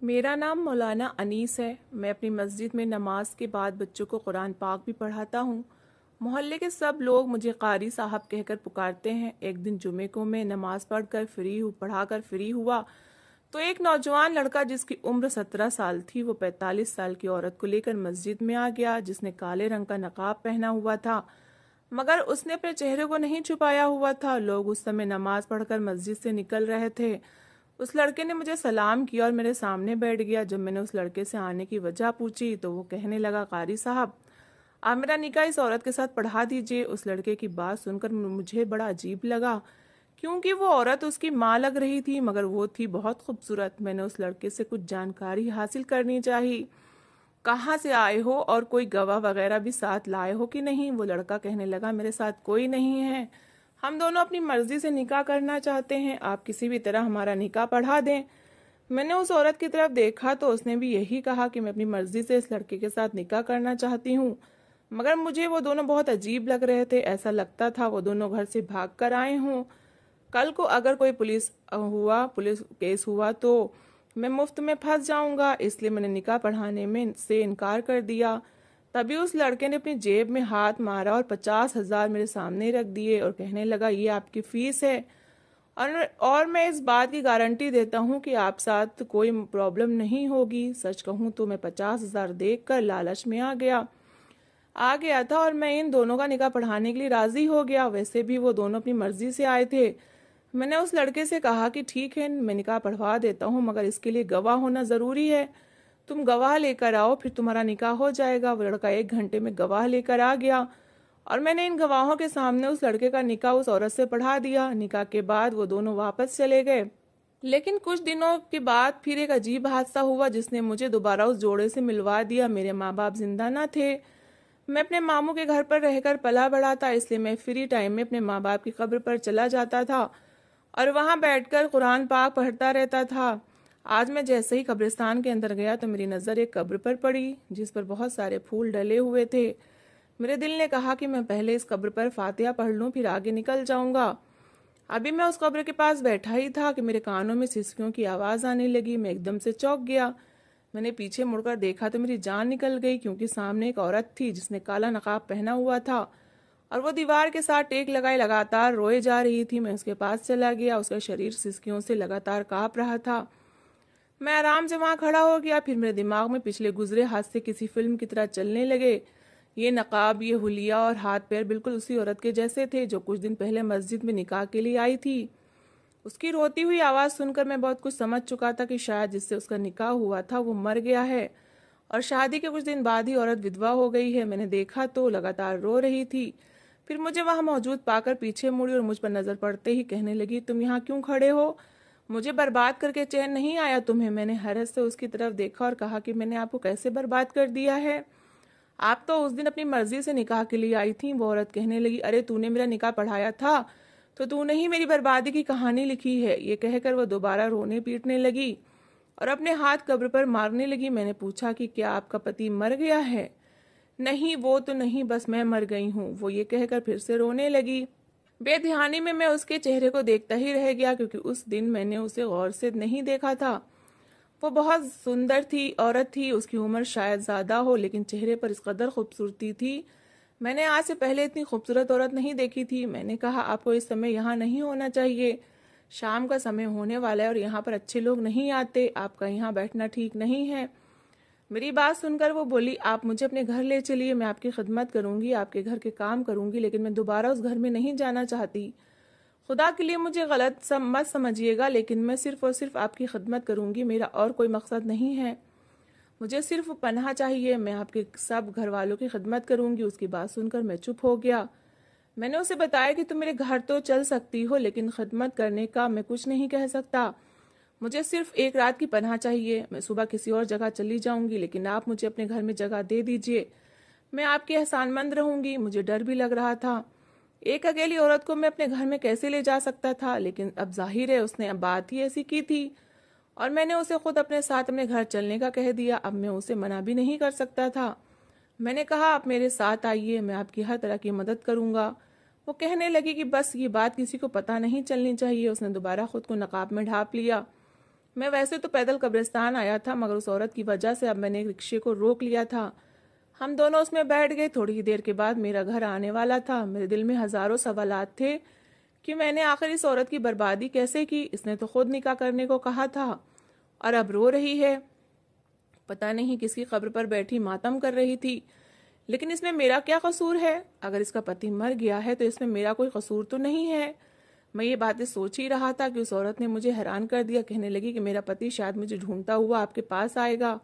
मेरा नाम मौलाना अनीस है। मैं अपनी मस्जिद में नमाज के बाद बच्चों को कुरान पाक भी पढ़ाता हूँ। मोहल्ले के सब लोग मुझे कारी साहब कहकर पुकारते हैं। एक दिन जुमे को मैं नमाज पढ़ाकर फ्री हुआ तो एक नौजवान लड़का जिसकी उम्र 17 साल थी वो 45 साल की औरत को लेकर मस्जिद में आ गया, जिसने काले रंग का नकाब पहना हुआ था मगर उसने अपने चेहरे को नहीं छुपाया हुआ था। लोग उस समय नमाज पढ़कर मस्जिद से निकल रहे थे। उस लड़के ने मुझे सलाम किया और मेरे सामने बैठ गया। जब मैंने उस लड़के से आने की वजह पूछी तो वो कहने लगा, कारी साहब आप मेरा निकाह इस औरत के साथ पढ़ा दीजिए। उस लड़के की बात सुनकर मुझे बड़ा अजीब लगा, क्योंकि वो औरत उसकी माँ लग रही थी मगर वो थी बहुत खूबसूरत। मैंने उस लड़के से कुछ जानकारी हासिल करनी चाहिए, कहाँ से आए हो और कोई गवाह वगैरह भी साथ लाए हो कि नहीं। वो लड़का कहने लगा, मेरे साथ कोई नहीं है, हम दोनों अपनी मर्जी से निकाह करना चाहते हैं, आप किसी भी तरह हमारा निकाह पढ़ा दें। मैंने उस औरत की तरफ देखा तो उसने भी यही कहा कि मैं अपनी मर्जी से इस लड़के के साथ निकाह करना चाहती हूँ। मगर मुझे वो दोनों बहुत अजीब लग रहे थे। ऐसा लगता था वो दोनों घर से भाग कर आए हों। कल को अगर कोई पुलिस केस हुआ तो मैं मुफ्त में फंस जाऊंगा, इसलिए मैंने निकाह पढ़ाने में से इनकार कर दिया। तभी उस लड़के ने अपनी जेब में हाथ मारा और 50,000 मेरे सामने रख दिए और कहने लगा, ये आपकी फीस है और मैं इस बात की गारंटी देता हूँ कि आप साथ कोई प्रॉब्लम नहीं होगी। सच कहूँ तो मैं 50,000 देख कर लालच में आ गया था और मैं इन दोनों का निकाह पढ़ाने के लिए राजी हो गया। वैसे भी वो दोनों अपनी मर्जी से आए थे। मैंने उस लड़के से कहा कि ठीक है, मैं निकाह पढ़वा देता हूँ मगर इसके लिए गवाह होना ज़रूरी है, तुम गवाह लेकर आओ फिर तुम्हारा निकाह हो जाएगा। वो लड़का 1 घंटे में गवाह लेकर आ गया और मैंने इन गवाहों के सामने उस लड़के का निकाह उस औरत से पढ़ा दिया। निकाह के बाद वो दोनों वापस चले गए, लेकिन कुछ दिनों के बाद फिर एक अजीब हादसा हुआ जिसने मुझे दोबारा उस जोड़े से मिलवा दिया। मेरे माँ बाप जिंदा न थे। मैं अपने मामू के घर पर रहकर पला बड़ा था, इसलिए मैं फ्री टाइम में अपने माँ बाप की कब्र पर चला जाता था और वहां बैठकर कुरान पाक पढ़ता रहता था। आज मैं जैसे ही कब्रिस्तान के अंदर गया तो मेरी नज़र एक कब्र पर पड़ी जिस पर बहुत सारे फूल डले हुए थे। मेरे दिल ने कहा कि मैं पहले इस कब्र पर फातिहा पढ़ लूं फिर आगे निकल जाऊंगा। अभी मैं उस कब्र के पास बैठा ही था कि मेरे कानों में सिसकियों की आवाज़ आने लगी। मैं एकदम से चौंक गया। मैंने पीछे मुड़कर देखा तो मेरी जान निकल गई, क्योंकि सामने एक औरत थी जिसने काला नकाब पहना हुआ था और वो दीवार के साथ टेक लगाए लगातार रोए जा रही थी। मैं उसके पास चला गया। उसका शरीर सिसकियों से लगातार कांप रहा था। मैं आराम से वहां खड़ा हो गया। फिर मेरे दिमाग में पिछले गुजरे हादसे किसी फिल्म की तरह चलने लगे। ये नकाब, ये हुलिया और हाथ पैर बिल्कुल उसी औरत के जैसे थे जो कुछ दिन पहले मस्जिद में निकाह के लिए आई थी। उसकी रोती हुई आवाज़ सुनकर मैं बहुत कुछ समझ चुका था कि शायद जिससे उसका निकाह हुआ था वो मर गया है और शादी के कुछ दिन बाद ही औरत विधवा हो गई है। मैंने देखा तो लगातार रो रही थी। फिर मुझे वहां मौजूद पाकर पीछे मुड़ी और मुझ पर नजर पड़ते ही कहने लगी, तुम यहाँ क्यों खड़े हो? मुझे बर्बाद करके चैन नहीं आया तुम्हें? मैंने हैरत से उसकी तरफ देखा और कहा कि मैंने आपको कैसे बर्बाद कर दिया है? आप तो उस दिन अपनी मर्जी से निकाह के लिए आई थी। वो औरत कहने लगी, अरे तूने मेरा निकाह पढ़ाया था तो तूने ही मेरी बर्बादी की कहानी लिखी है। ये कहकर वो दोबारा रोने पीटने लगी और अपने हाथ कब्र पर मारने लगी। मैंने पूछा कि क्या आपका पति मर गया है? नहीं, वो तो नहीं, बस मैं मर गई हूँ, वो ये कहकर फिर से रोने लगी। बेध्यानी में मैं उसके चेहरे को देखता ही रह गया, क्योंकि उस दिन मैंने उसे गौर से नहीं देखा था। वो बहुत सुंदर थी, औरत थी, उसकी उम्र शायद ज्यादा हो, लेकिन चेहरे पर इस कदर खूबसूरती थी, मैंने आज से पहले इतनी खूबसूरत औरत नहीं देखी थी। मैंने कहा, आपको इस समय यहाँ नहीं होना चाहिए, शाम का समय होने वाला है और यहाँ पर अच्छे लोग नहीं आते, आपका यहाँ बैठना ठीक नहीं है। मेरी बात सुनकर वो बोली, आप मुझे अपने घर ले चलिए, मैं आपकी खिदमत करूंगी, आपके घर के काम करूंगी, लेकिन मैं दोबारा उस घर में नहीं जाना चाहती। खुदा के लिए मुझे मत समझिएगा, लेकिन मैं सिर्फ और सिर्फ आपकी खिदमत करूंगी, मेरा और कोई मकसद नहीं है। मुझे सिर्फ पनाह चाहिए, मैं आपके सब घर वालों की खिदमत करूंगी। उसकी बात सुनकर मैं चुप हो गया। मैंने उसे बताया कि तुम मेरे घर तो चल सकती हो, लेकिन खिदमत करने का मैं कुछ नहीं कह सकता। मुझे सिर्फ एक रात की पनाह चाहिए, मैं सुबह किसी और जगह चली जाऊंगी, लेकिन आप मुझे अपने घर में जगह दे दीजिए, मैं आपकी एहसानमंद रहूंगी। मुझे डर भी लग रहा था। एक अकेली औरत को मैं अपने घर में कैसे ले जा सकता था, लेकिन अब जाहिर है उसने अब बात ही ऐसी की थी और मैंने उसे खुद अपने साथ अपने घर चलने का कह दिया। अब मैं उसे मना भी नहीं कर सकता था। मैंने कहा, आप मेरे साथ आइए, मैं आपकी हर तरह की मदद करूंगा। वो कहने लगी कि बस ये बात किसी को पता नहीं चलनी चाहिए। उसने दोबारा खुद को नकाब में ढांप लिया। मैं वैसे तो पैदल कब्रिस्तान आया था, मगर उस औरत की वजह से अब मैंने एक रिक्शे को रोक लिया था। हम दोनों उसमें बैठ गए। थोड़ी ही देर के बाद मेरा घर आने वाला था। मेरे दिल में हजारों सवालात थे कि मैंने आखिर इस औरत की बर्बादी कैसे की। इसने तो खुद निकाह करने को कहा था और अब रो रही है। पता नहीं किसकी कब्र पर बैठी मातम कर रही थी। लेकिन इसमें मेरा क्या कसूर है? अगर इसका पति मर गया है तो इसमें मेरा कोई कसूर तो नहीं है। मैं ये बातें सोच ही रहा था कि उस औरत ने मुझे हैरान कर दिया। कहने लगी कि मेरा पति शायद मुझे ढूंढता हुआ आपके पास आएगा,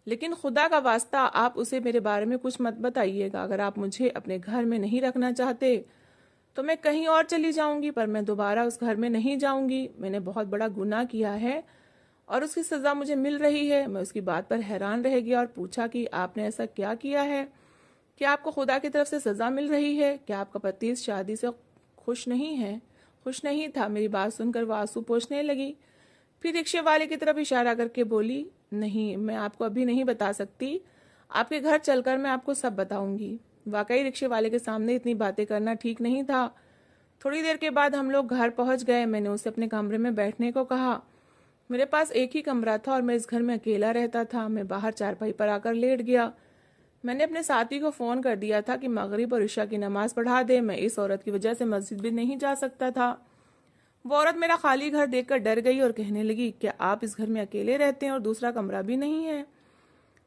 लेकिन खुदा का वास्ता आप उसे मेरे बारे में कुछ मत बताइएगा। अगर आप मुझे अपने घर में नहीं रखना चाहते तो मैं कहीं और चली जाऊंगी, पर मैं दोबारा उस घर में नहीं जाऊंगी। मैंने बहुत बड़ा गुनाह किया है और उसकी सजा मुझे मिल रही है। मैं उसकी बात पर हैरान रह गया और पूछा कि आपने ऐसा क्या किया है कि आपको खुदा की तरफ से सजा मिल रही है? क्या आपका पति इस शादी से खुश नहीं है? खुश नहीं था। मेरी बात सुनकर वो आंसू पोंछने लगी। फिर रिक्शे वाले की तरफ इशारा करके बोली, नहीं, मैं आपको अभी नहीं बता सकती, आपके घर चलकर मैं आपको सब बताऊंगी। वाकई रिक्शे वाले के सामने इतनी बातें करना ठीक नहीं था। थोड़ी देर के बाद हम लोग घर पहुंच गए। मैंने उसे अपने कमरे में बैठने को कहा। मेरे पास एक ही कमरा था और मैं इस घर में अकेला रहता था। मैं बाहर चारपाई पर आकर लेट गया। मैंने अपने साथी को फोन कर दिया था कि मगरिब और इशा की नमाज पढ़ा दे। मैं इस औरत की वजह से मस्जिद भी नहीं जा सकता था। वो औरत मेरा खाली घर देखकर डर गई और कहने लगी, क्या आप इस घर में अकेले रहते हैं और दूसरा कमरा भी नहीं है?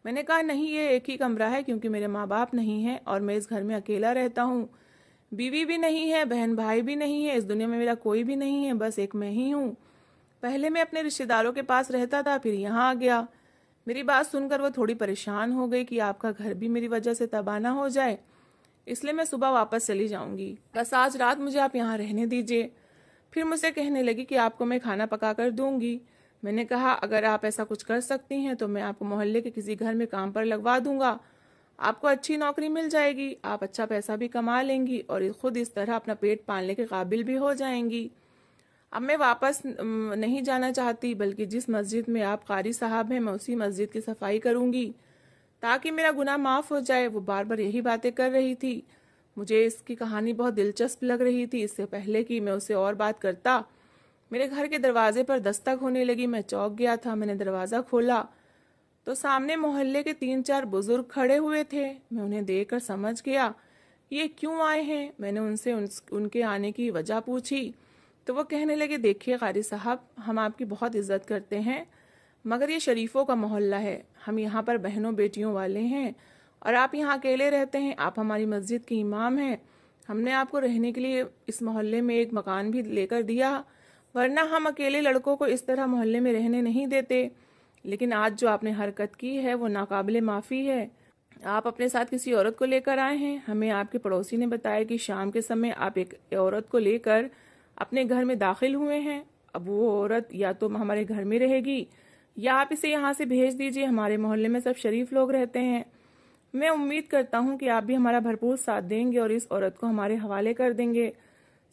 मैंने कहा, नहीं, ये एक ही कमरा है, क्योंकि मेरे माँ बाप नहीं हैं और मैं इस घर में अकेला रहता हूँ। बीवी भी नहीं है, बहन भाई भी नहीं है, इस दुनिया में मेरा कोई भी नहीं है, बस एक मैं ही हूँ। पहले मैं अपने रिश्तेदारों के पास रहता था, फिर यहाँ आ गया। मेरी बात सुनकर वो थोड़ी परेशान हो गई कि आपका घर भी मेरी वजह से तबाह ना हो जाए, इसलिए मैं सुबह वापस चली जाऊंगी। बस आज रात मुझे आप यहाँ रहने दीजिए। फिर मुझसे कहने लगी कि आपको मैं खाना पका कर दूंगी। मैंने कहा, अगर आप ऐसा कुछ कर सकती हैं तो मैं आपको मोहल्ले के किसी घर में काम पर लगवा दूंगा। आपको अच्छी नौकरी मिल जाएगी, आप अच्छा पैसा भी कमा लेंगी और खुद इस तरह अपना पेट पालने के काबिल भी हो जाएंगी। अब मैं वापस नहीं जाना चाहती, बल्कि जिस मस्जिद में आप कारी साहब हैं मैं उसी मस्जिद की सफाई करूंगी ताकि मेरा गुनाह माफ हो जाए। वो बार बार यही बातें कर रही थी। मुझे इसकी कहानी बहुत दिलचस्प लग रही थी। इससे पहले कि मैं उससे और बात करता, मेरे घर के दरवाजे पर दस्तक होने लगी। मैं चौंक गया था। मैंने दरवाजा खोला तो सामने मोहल्ले के 3-4 बुजुर्ग खड़े हुए थे। मैं उन्हें देखकर समझ गया ये क्यों आए हैं। मैंने उनसे उनके आने की वजह पूछी तो वो कहने लगे, देखिए कारी साहब, हम आपकी बहुत इज्जत करते हैं, मगर ये शरीफों का मोहल्ला है। हम यहाँ पर बहनों बेटियों वाले हैं और आप यहाँ अकेले रहते हैं। आप हमारी मस्जिद के इमाम हैं। हमने आपको रहने के लिए इस मोहल्ले में एक मकान भी लेकर दिया, वरना हम अकेले लड़कों को इस तरह मोहल्ले में रहने नहीं देते। लेकिन आज जो आपने हरकत की है वो नाकाबिले माफ़ी है। आप अपने साथ किसी औरत को लेकर आए हैं। हमें आपके पड़ोसी ने बताया कि शाम के समय आप एक औरत को लेकर अपने घर में दाखिल हुए हैं। अब वो औरत या तो हमारे घर में रहेगी या आप इसे यहाँ से भेज दीजिए। हमारे मोहल्ले में सब शरीफ लोग रहते हैं। मैं उम्मीद करता हूँ कि आप भी हमारा भरपूर साथ देंगे और इस औरत को हमारे हवाले कर देंगे।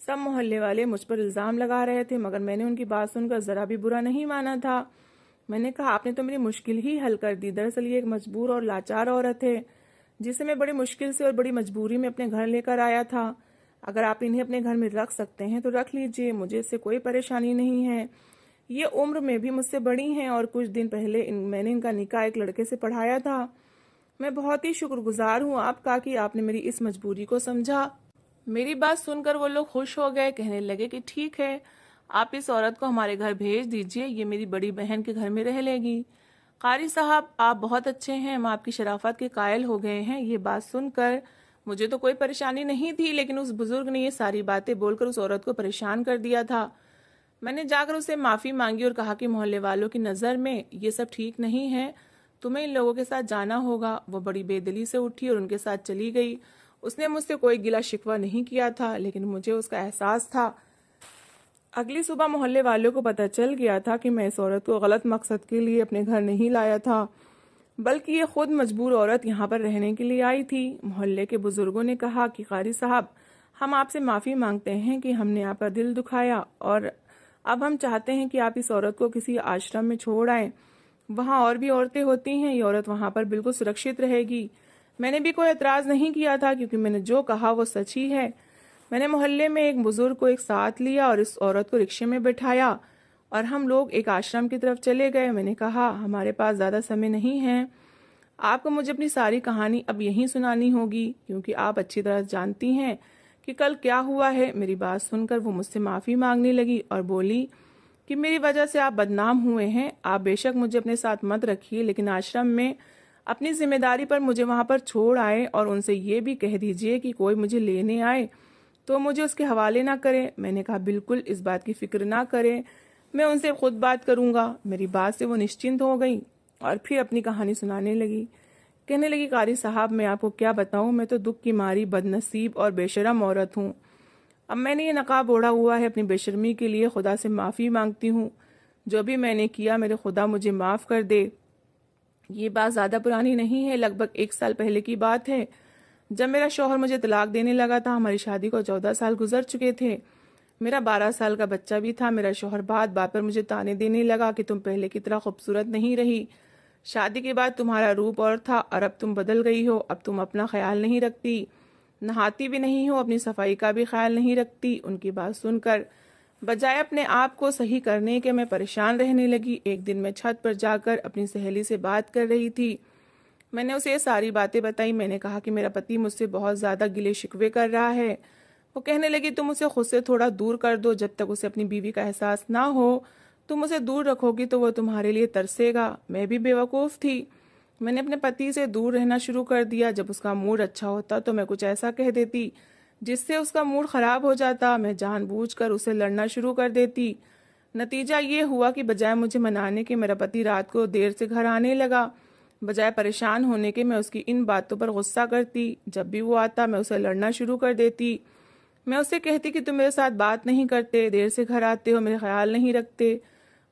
सब मोहल्ले वाले मुझ पर इल्ज़ाम लगा रहे थे, मगर मैंने उनकी बात सुनकर ज़रा भी बुरा नहीं माना था। मैंने कहा, आपने तो मेरी मुश्किल ही हल कर दी। दरअसल ये एक मजबूर और लाचार औरत है जिसे मैं बड़ी मुश्किल से और बड़ी मजबूरी में अपने घर लेकर आया था। अगर आप इन्हें अपने घर में रख सकते हैं तो रख लीजिए, मुझे इससे कोई परेशानी नहीं है। ये उम्र में भी मुझसे बड़ी हैं और कुछ दिन पहले मैंने इनका निकाह एक लड़के से पढ़ाया था। मैं बहुत ही शुक्रगुजार हूँ आपका कि आपने मेरी इस मजबूरी को समझा। मेरी बात सुनकर वो लोग खुश हो गए। कहने लगे कि ठीक है, आप इस औरत को हमारे घर भेज दीजिए, ये मेरी बड़ी बहन के घर में रह लेगी। कारी साहब, आप बहुत अच्छे हैं, हम आपकी शराफत के कायल हो गए हैं। ये बात सुनकर मुझे तो कोई परेशानी नहीं थी, लेकिन उस बुजुर्ग ने ये सारी बातें बोलकर उस औरत को परेशान कर दिया था। मैंने जाकर उससे माफ़ी मांगी और कहा कि मोहल्ले वालों की नज़र में ये सब ठीक नहीं है, तुम्हें इन लोगों के साथ जाना होगा। वो बड़ी बेदिली से उठी और उनके साथ चली गई। उसने मुझसे कोई गिला शिकवा नहीं किया था, लेकिन मुझे उसका एहसास था। अगली सुबह मोहल्ले वालों को पता चल गया था कि मैं इस औरत को गलत मकसद के लिए अपने घर नहीं लाया था, बल्कि ये खुद मजबूर औरत यहाँ पर रहने के लिए आई थी। मोहल्ले के बुजुर्गों ने कहा कि कारी साहब, हम आपसे माफ़ी मांगते हैं कि हमने आपका दिल दुखाया और अब हम चाहते हैं कि आप इस औरत को किसी आश्रम में छोड़ आएं। वहाँ और भी औरतें होती हैं, ये औरत वहाँ पर बिल्कुल सुरक्षित रहेगी। मैंने भी कोई एतराज़ नहीं किया था, क्योंकि मैंने जो कहा वो सच ही है। मैंने मोहल्ले में एक बुजुर्ग को एक साथ लिया और इस औरत को रिक्शे में बैठाया और हम लोग एक आश्रम की तरफ चले गए। मैंने कहा, हमारे पास ज़्यादा समय नहीं है, आपको मुझे अपनी सारी कहानी अब यहीं सुनानी होगी, क्योंकि आप अच्छी तरह जानती हैं कि कल क्या हुआ है। मेरी बात सुनकर वो मुझसे माफ़ी मांगने लगी और बोली कि मेरी वजह से आप बदनाम हुए हैं। आप बेशक मुझे अपने साथ मत रखिए, लेकिन आश्रम में अपनी जिम्मेदारी पर मुझे वहाँ पर छोड़ आए और उनसे ये भी कह दीजिए कि कोई मुझे लेने आए तो मुझे उसके हवाले ना करें। मैंने कहा, बिल्कुल इस बात की फिक्र ना करें, मैं उनसे खुद बात करूँगा। मेरी बात से वो निश्चिंत हो गई और फिर अपनी कहानी सुनाने लगी। कहने लगी, कारी साहब, मैं आपको क्या बताऊं, मैं तो दुख की मारी बदनसीब और बेशरम औरत हूँ। अब मैंने ये नकाब ओढ़ा हुआ है, अपनी बेशर्मी के लिए खुदा से माफ़ी मांगती हूँ। जो भी मैंने किया, मेरे खुदा मुझे माफ़ कर दे। ये बात ज़्यादा पुरानी नहीं है, लगभग 1 साल पहले की बात है, जब मेरा शौहर मुझे तलाक देने लगा था। हमारी शादी को 14 साल गुजर चुके थे। मेरा 12 साल का बच्चा भी था। मेरा शौहर बात बात पर मुझे ताने देने लगा कि तुम पहले की तरह खूबसूरत नहीं रही, शादी के बाद तुम्हारा रूप और था और अब तुम बदल गई हो। अब तुम अपना ख्याल नहीं रखती, नहाती भी नहीं हो, अपनी सफाई का भी ख्याल नहीं रखती। उनकी बात सुनकर बजाय अपने आप को सही करने के मैं परेशान रहने लगी। एक दिन मैं छत पर जाकर अपनी सहेली से बात कर रही थी। मैंने उसे ये सारी बातें बताई। मैंने कहा कि मेरा पति मुझसे बहुत ज़्यादा गिले शिकवे कर रहा है। वो कहने लगी, तुम उसे खुद से थोड़ा दूर कर दो, जब तक उसे अपनी बीवी का एहसास ना हो तुम उसे दूर रखोगी तो वो तुम्हारे लिए तरसेगा। मैं भी बेवकूफ़ थी, मैंने अपने पति से दूर रहना शुरू कर दिया। जब उसका मूड अच्छा होता तो मैं कुछ ऐसा कह देती जिससे उसका मूड ख़राब हो जाता। मैं जानबूझकर उसे लड़ना शुरू कर देती। नतीजा ये हुआ कि बजाय मुझे मनाने के मेरा पति रात को देर से घर आने लगा। बजाय परेशान होने के मैं उसकी इन बातों पर गुस्सा करती। जब भी वो आता मैं उसे लड़ना शुरू कर देती। मैं उससे कहती कि तुम मेरे साथ बात नहीं करते, देर से घर आते हो, मेरे ख्याल नहीं रखते।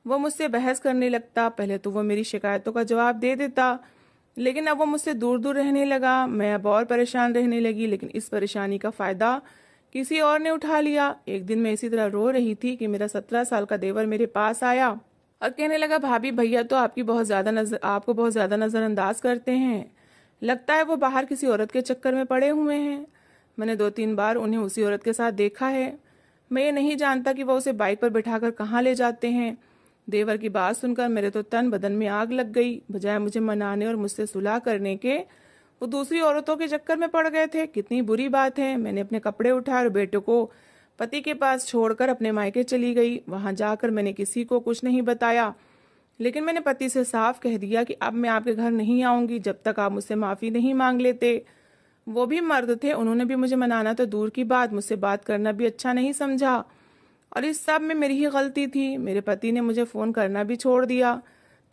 वो मुझसे बहस करने लगता। पहले तो वो मेरी शिकायतों का जवाब दे देता, लेकिन अब वो मुझसे दूर दूर रहने लगा। मैं अब और परेशान रहने लगी, लेकिन इस परेशानी का फ़ायदा किसी और ने उठा लिया। एक दिन मैं इसी तरह रो रही थी कि मेरा 17 साल का देवर मेरे पास आया और कहने लगा, भाभी भैया तो आपको बहुत ज़्यादा नज़रअंदाज करते हैं, लगता है वो बाहर किसी औरत के चक्कर में पड़े हुए हैं। मैंने 2-3 बार उन्हें उसी औरत के साथ देखा है। मैं ये नहीं जानता कि वो उसे बाइक पर बैठाकर कहाँ ले जाते हैं। देवर की बात सुनकर मेरे तो तन बदन में आग लग गई। बजाय मुझे मनाने और मुझसे सुलह करने के वो दूसरी औरतों के चक्कर में पड़ गए थे। कितनी बुरी बात है। मैंने अपने कपड़े उठाए और बेटे को पति के पास छोड़कर अपने मायके चली गई। वहां जाकर मैंने किसी को कुछ नहीं बताया, लेकिन मैंने पति से साफ कह दिया कि अब मैं आपके घर नहीं आऊंगी जब तक आप मुझसे माफ़ी नहीं मांग लेते। वो भी मर्द थे, उन्होंने भी मुझे मनाना तो दूर की बात, मुझसे बात करना भी अच्छा नहीं समझा। और इस सब में मेरी ही गलती थी। मेरे पति ने मुझे फ़ोन करना भी छोड़ दिया।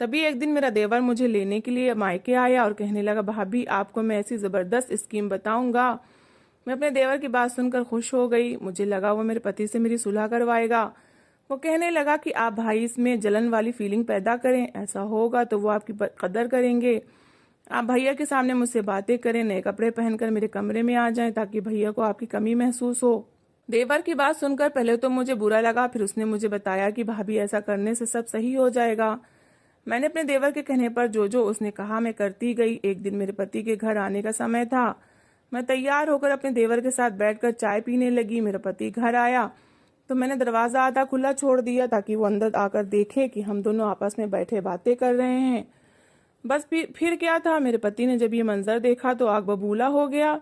तभी एक दिन मेरा देवर मुझे लेने के लिए मायके आया और कहने लगा, भाभी आपको मैं ऐसी ज़बरदस्त स्कीम बताऊंगा। मैं अपने देवर की बात सुनकर खुश हो गई। मुझे लगा वो मेरे पति से मेरी सुलह करवाएगा। वो कहने लगा कि आप भाई इसमें जलन वाली फीलिंग पैदा करें, ऐसा होगा तो वो आपकी कदर करेंगे। आप भैया के सामने मुझसे बातें करें, नए कपड़े पहनकर मेरे कमरे में आ जाएं ताकि भैया को आपकी कमी महसूस हो। देवर की बात सुनकर पहले तो मुझे बुरा लगा, फिर उसने मुझे बताया कि भाभी ऐसा करने से सब सही हो जाएगा। मैंने अपने देवर के कहने पर जो जो उसने कहा मैं करती गई। एक दिन मेरे पति के घर आने का समय था। मैं तैयार होकर अपने देवर के साथ बैठकर चाय पीने लगी। मेरा पति घर आया तो मैंने दरवाज़ा आधा खुला छोड़ दिया ताकि वो अंदर आकर देखे कि हम दोनों आपस में बैठे बातें कर रहे हैं। बस फिर क्या था, मेरे पति ने जब ये मंजर देखा तो आग बबूला हो गया।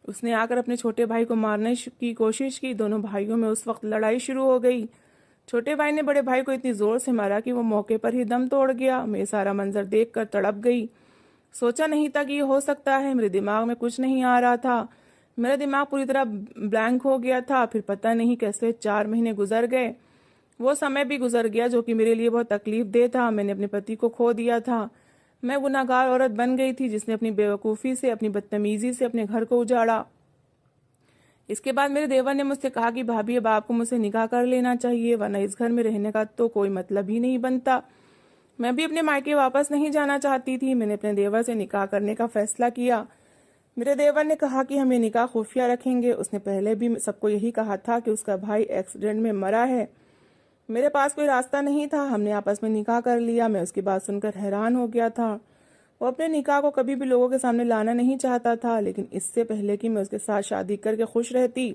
उसने आकर अपने छोटे भाई को मारने की कोशिश की। दोनों भाइयों में उस वक्त लड़ाई शुरू हो गई। छोटे भाई ने बड़े भाई को इतनी जोर से मारा कि वो मौके पर ही दम तोड़ गया। मैं सारा मंजर देखकर तड़प गई। सोचा नहीं था कि ये हो सकता है। मेरे दिमाग में कुछ नहीं आ रहा था। मेरा दिमाग पूरी तरह ब्लैंक हो गया था। फिर पता नहीं कैसे 4 महीने गुजर गए। वो समय भी गुजर गया जो कि मेरे लिए बहुत तकलीफ दे था। मैंने अपने पति को खो दिया था। मैं गुनाहगार औरत बन गई थी जिसने अपनी बेवकूफ़ी से, अपनी बदतमीजी से अपने घर को उजाड़ा। इसके बाद मेरे देवर ने मुझसे कहा कि भाभी अब आपको मुझसे निकाह कर लेना चाहिए, वरना इस घर में रहने का तो कोई मतलब ही नहीं बनता। मैं भी अपने मायके वापस नहीं जाना चाहती थी। मैंने अपने देवर से निकाह करने का फैसला किया। मेरे देवर ने कहा कि हम ये निकाह खुफिया रखेंगे। उसने पहले भी सबको यही कहा था कि उसका भाई एक्सीडेंट में मरा है। मेरे पास कोई रास्ता नहीं था। हमने आपस में निकाह कर लिया। मैं उसकी बात सुनकर हैरान हो गया था। वो अपने निकाह को कभी भी लोगों के सामने लाना नहीं चाहता था, लेकिन इससे पहले कि मैं उसके साथ शादी करके खुश रहती,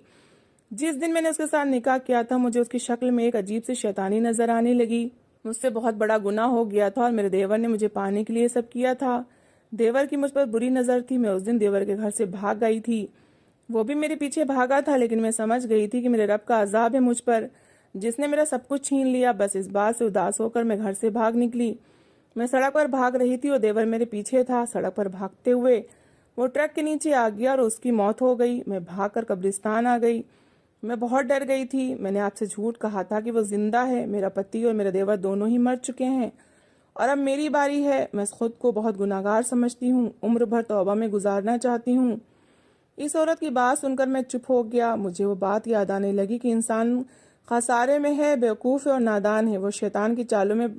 जिस दिन मैंने उसके साथ निकाह किया था मुझे उसकी शक्ल में एक अजीब सी शैतानी नजर आने लगी। मुझसे बहुत बड़ा गुनाह हो गया था और मेरे देवर ने मुझे पाने के लिए सब किया था। देवर की मुझ पर बुरी नज़र थी। मैं उस दिन देवर के घर से भाग गई थी। वो भी मेरे पीछे भागा था, लेकिन मैं समझ गई थी कि मेरे रब का अजाब है मुझ पर, जिसने मेरा सब कुछ छीन लिया। बस इस बात से उदास होकर मैं घर से भाग निकली। मैं सड़क पर भाग रही थी और देवर मेरे पीछे था। सड़क पर भागते हुए वो ट्रक के नीचे आ गया और उसकी मौत हो गई। मैं भागकर कब्रिस्तान आ गई। मैं बहुत डर गई थी। मैंने आपसे झूठ कहा था कि वो जिंदा है। मेरा पति और मेरा देवर दोनों ही मर चुके हैं और अब मेरी बारी है। मैं खुद को बहुत गुनाहगार समझती हूँ। उम्र भर तौबा में गुजारना चाहती हूँ। इस औरत की बात सुनकर मैं चुप हो गया। मुझे वो बात याद आने लगी कि इंसान खसारे में है, बेवकूफ़ है और नादान है। वो शैतान की चालों में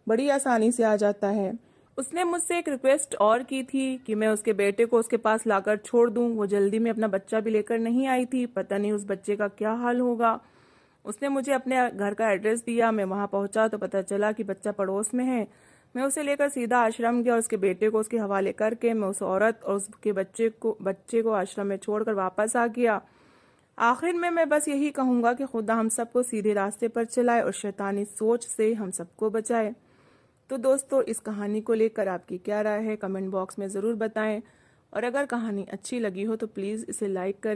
बड़ी आसानी से आ जाता है। उसने मुझसे एक रिक्वेस्ट और की थी कि मैं उसके बेटे को उसके पास लाकर छोड़ दूं। वो जल्दी में अपना बच्चा भी लेकर नहीं आई थी। पता नहीं उस बच्चे का क्या हाल होगा। उसने मुझे अपने घर का एड्रेस दिया। मैं वहां पहुंचा तो पता चला कि बच्चा पड़ोस में है। मैं उसे लेकर सीधा आश्रम गया और उसके बेटे को उसके हवाले करके मैं उस औरत और उसके बच्चे को आश्रम में छोड़कर वापस आ गया। आखिर में मैं बस यही कहूंगा कि खुदा हम सबको सीधे रास्ते पर चलाए और शैतानी सोच से हम सबको बचाए। तो दोस्तों, इस कहानी को लेकर आपकी क्या राय है, कमेंट बॉक्स में ज़रूर बताएं। और अगर कहानी अच्छी लगी हो तो प्लीज़ इसे लाइक करें।